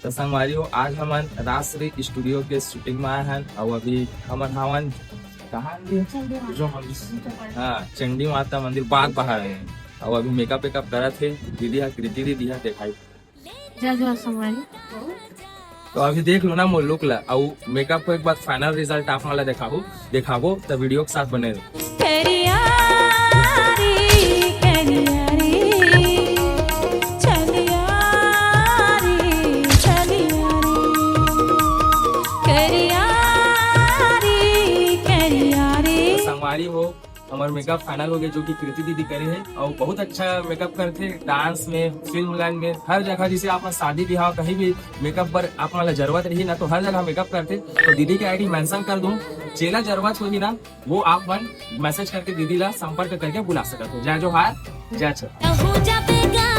तो संगवारी हो आज हमन राजश्री स्टूडियो के शूटिंग में आए हैं और अभी हमन हवन कहाँ जो हम हाँ चंडी माता मंदिर बाग पहाड़ है और अभी मेकअप वेकअप करा थे दीदी हा कृति दीदी हा दिखाई तो अभी देख लो ना मोर लुक ला और मेकअप को एक बार फाइनल रिजल्ट आप वाला दिखाबो तो वीडियो के साथ बने रहो। संगवारी हो हमारे मेकअप फाइनल हो गया जो कि कृति दीदी करे है और बहुत अच्छा मेकअप करते डांस में फिल्म लाइन में हर जगह। जैसे आप शादी ब्याह कहीं भी मेकअप पर आप वाला जरूरत रही ना तो हर जगह मेकअप करते तो दीदी की आईडी मेंशन कर दूं जेला जरूरत होगी ना वो आप मन मैसेज करके दीदी ला संपर्क करके बुला सकते हो। जय जोहार जय छठ।